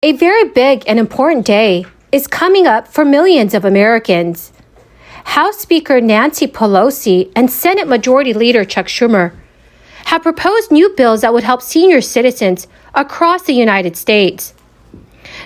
A very big and important day is coming up for millions of Americans. House Speaker Nancy Pelosi and Senate Majority Leader Chuck Schumer have proposed new bills that would help senior citizens across the United States.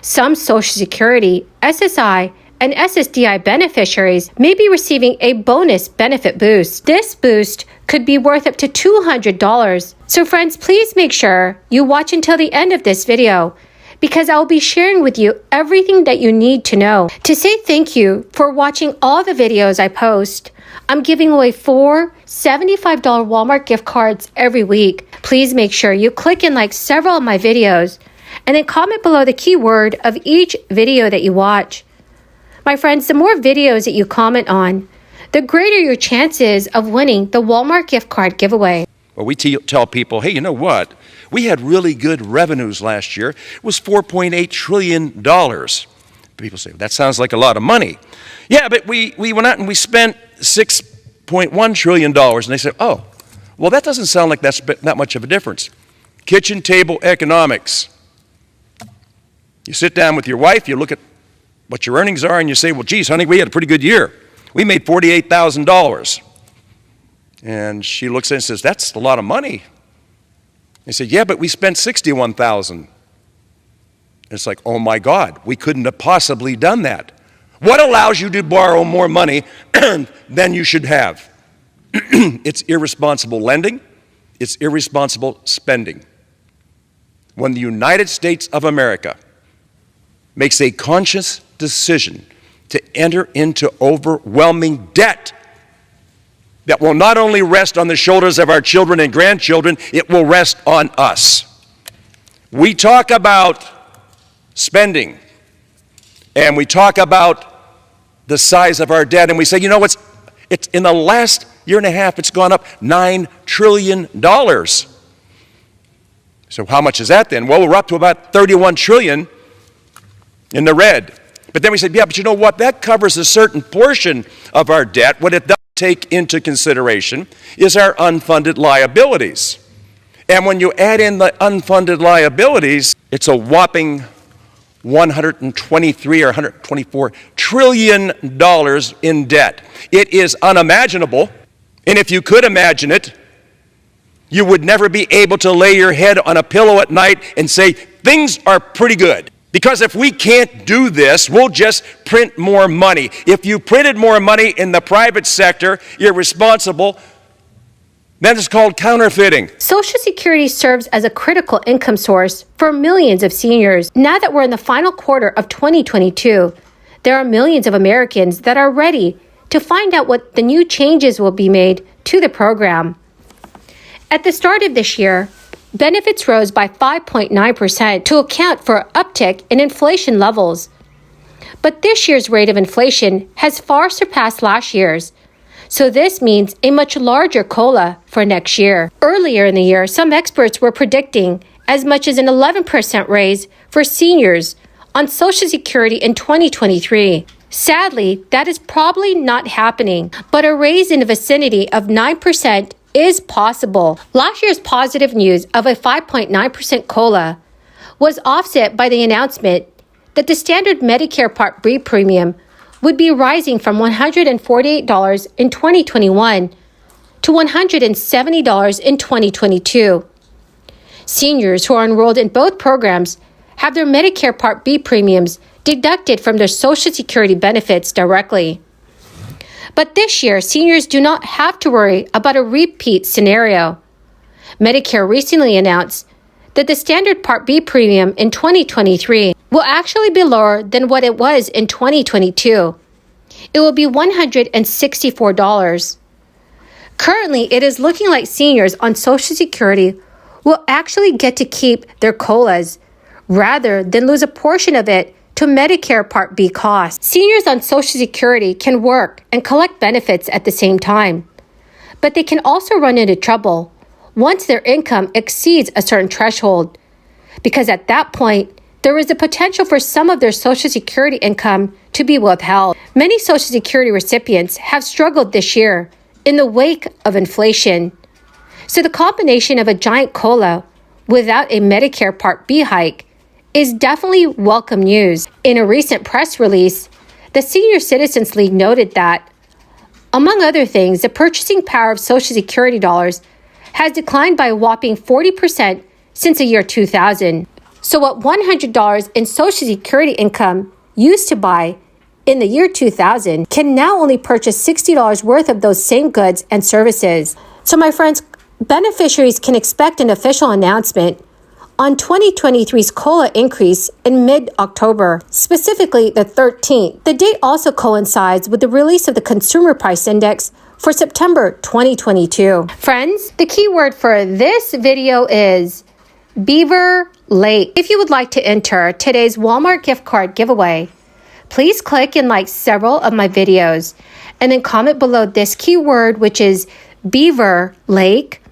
Some Social Security, SSI, and SSDI beneficiaries may be receiving a bonus benefit boost. This boost could be worth up to $200. So friends, please make sure you watch until the end of this video, because I'll be sharing with you everything that you need to know. To say thank you for watching all the videos I post, I'm giving away 4 $75 Walmart gift cards every week. Please make sure you click and like several of my videos, and then comment below the keyword of each video that you watch. My friends, the more videos that you comment on, the greater your chances of winning the Walmart gift card giveaway. Well, we tell people, hey, you know what? We had really good revenues last year. It was $4.8 trillion. People say, that sounds like a lot of money. Yeah, but we went out and we spent $6.1 trillion. And they say, oh, well, that doesn't sound like that's that much of a difference. Kitchen table economics. You sit down with your wife, you look at what your earnings are, and you say, well, geez, honey, we had a pretty good year. We made $48,000. And she looks at it and says, that's a lot of money. They say, yeah, but we spent $61,000. It's like, oh my God, we couldn't have possibly done that. What allows you to borrow more money than you should have? It's irresponsible lending. It's irresponsible spending. When the United States of America makes a conscious decision to enter into overwhelming debt that will not only rest on the shoulders of our children and grandchildren, it will rest on us. We talk about spending, and we talk about the size of our debt, and we say, you know, it's in the last year and a half, it's gone up $9 trillion. So how much is that then? Well, we're up to about $31 trillion in the red. But then we said, yeah, but you know what? That covers a certain portion of our debt. What it does take into consideration is our unfunded liabilities. And when you add in the unfunded liabilities, it's a whopping $123 or $124 trillion in debt. It is unimaginable. And if you could imagine it, you would never be able to lay your head on a pillow at night and say, things are pretty good. Because if we can't do this, we'll just print more money. If you printed more money in the private sector, irresponsible, then it's called counterfeiting. Social Security serves as a critical income source for millions of seniors. Now that we're in the final quarter of 2022, there are millions of Americans that are ready to find out what the new changes will be made to the program. At the start of this year, benefits rose by 5.9% to account for an uptick in inflation levels. But this year's rate of inflation has far surpassed last year's, so this means a much larger COLA for next year. Earlier in the year, some experts were predicting as much as an 11% raise for seniors on Social Security in 2023. Sadly, that is probably not happening, but a raise in the vicinity of 9% is possible. Last year's positive news of a 5.9% COLA was offset by the announcement that the standard Medicare Part B premium would be rising from $148 in 2021 to $170 in 2022. Seniors who are enrolled in both programs have their Medicare Part B premiums deducted from their Social Security benefits directly. But this year, seniors do not have to worry about a repeat scenario. Medicare recently announced that the standard Part B premium in 2023 will actually be lower than what it was in 2022. It will be $164. Currently, it is looking like seniors on Social Security will actually get to keep their COLAs rather than lose a portion of it to Medicare Part B costs. Seniors on Social Security can work and collect benefits at the same time, but they can also run into trouble once their income exceeds a certain threshold, because at that point, there is a potential for some of their Social Security income to be withheld. Many Social Security recipients have struggled this year in the wake of inflation. So the combination of a giant COLA without a Medicare Part B hike is definitely welcome news. In a recent press release, the Senior Citizens League noted that, among other things, the purchasing power of Social Security dollars has declined by a whopping 40% since the year 2000. So what $100 in Social Security income used to buy in the year 2000 can now only purchase $60 worth of those same goods and services. So my friends, beneficiaries can expect an official announcement on 2023's COLA increase in mid-October, specifically the 13th. The date also coincides with the release of the Consumer Price Index for September 2022. Friends, the key word for this video is Beaver Lake. If you would like to enter today's Walmart gift card giveaway, please click and like several of my videos and then comment below this keyword, which is Beaver Lake,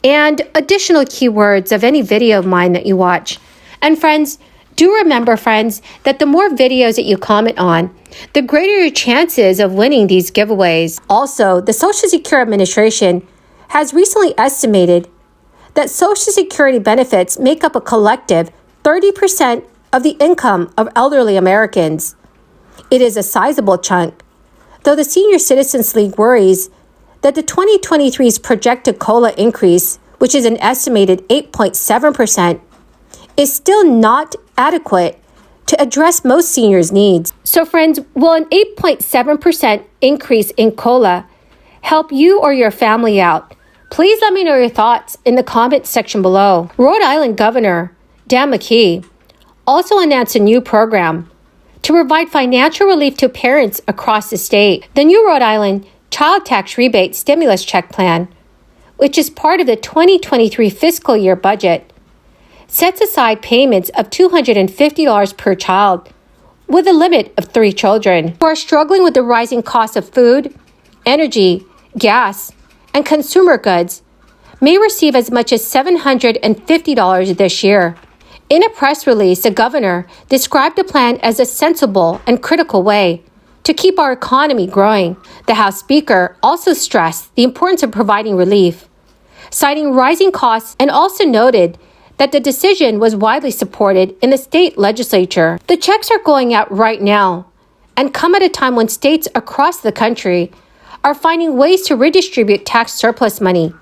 and additional keywords of any video of mine that you watch. And friends, do remember, friends, that the more videos that you comment on, the greater your chances of winning these giveaways. Also, the Social Security Administration has recently estimated that Social Security benefits make up a collective 30% of the income of elderly Americans. It is a sizable chunk, though the Senior Citizens League worries that the 2023's projected COLA increase, which is an estimated 8.7%, is still not adequate to address most seniors' needs. So friends, will an 8.7% increase in COLA help you or your family out? Please let me know your thoughts in the comment section below. Rhode Island Governor Dan McKee also announced a new program to provide financial relief to parents across the state. The new Rhode Island Child Tax Rebate Stimulus Check Plan, which is part of the 2023 fiscal year budget, sets aside payments of $250 per child with a limit of 3 children who are struggling with the rising cost of food, energy, gas, and consumer goods may receive as much as $750 this year. In a press release, the governor described the plan as a sensible and critical way to keep our economy growing. The House Speaker also stressed the importance of providing relief, citing rising costs, and also noted that the decision was widely supported in the state legislature. The checks are going out right now and come at a time when states across the country are finding ways to redistribute tax surplus money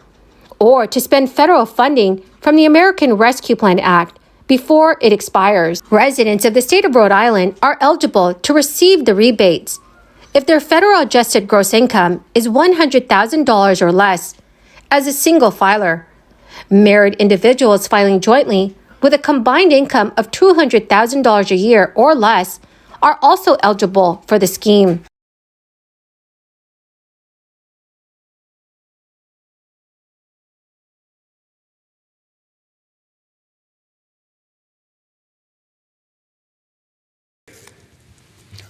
or to spend federal funding from the American Rescue Plan Act before it expires. Residents of the state of Rhode Island are eligible to receive the rebates if their federal adjusted gross income is $100,000 or less as a single filer. Married individuals filing jointly with a combined income of $200,000 a year or less are also eligible for the scheme.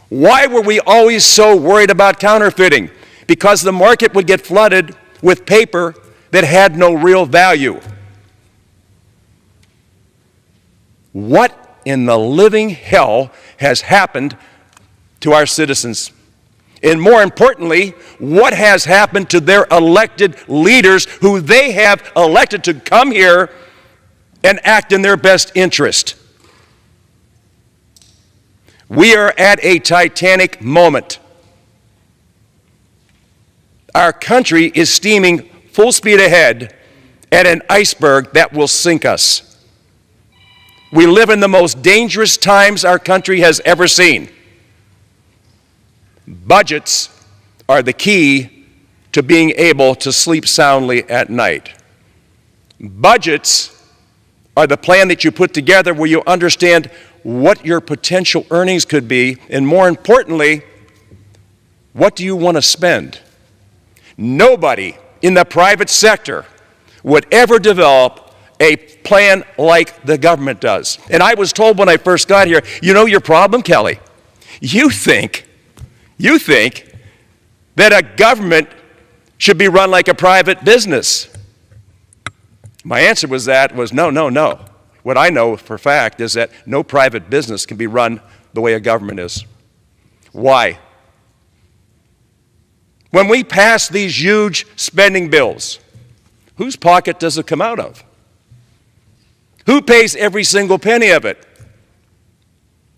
Why were we always so worried about counterfeiting? Because the market would get flooded with paper that had no real value. What in the living hell has happened to our citizens? And more importantly, what has happened to their elected leaders who they have elected to come here and act in their best interest? We are at a titanic moment. Our country is steaming full speed ahead at an iceberg that will sink us. We live in the most dangerous times our country has ever seen. Budgets are the key to being able to sleep soundly at night. Budgets are the plan that you put together where you understand what your potential earnings could be, and more importantly, what do you want to spend? Nobody in the private sector would ever develop a plan like the government does. And I was told when I first got here, you know your problem, Kelly? You think that a government should be run like a private business. My answer was no. What I know for a fact is that no private business can be run the way a government is. Why? When we pass these huge spending bills, whose pocket does it come out of? Who pays every single penny of it?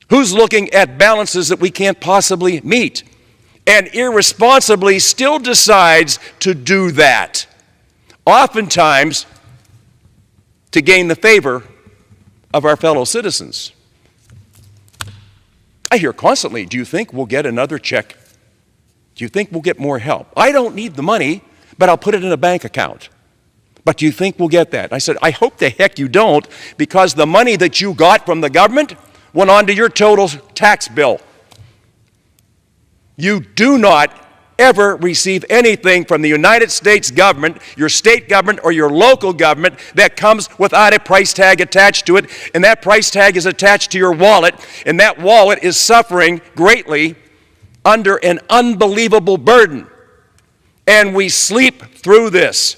Who's looking at balances that we can't possibly meet and irresponsibly still decides to do that? Oftentimes to gain the favor of our fellow citizens. I hear constantly, do you think we'll get another check? Do you think we'll get more help? I don't need the money, but I'll put it in a bank account. But do you think we'll get that? I said, I hope the heck you don't, because the money that you got from the government went on to your total tax bill. You do not ever receive anything from the United States government, your state government, or your local government that comes without a price tag attached to it, and that price tag is attached to your wallet, and that wallet is suffering greatly under an unbelievable burden. And we sleep through this.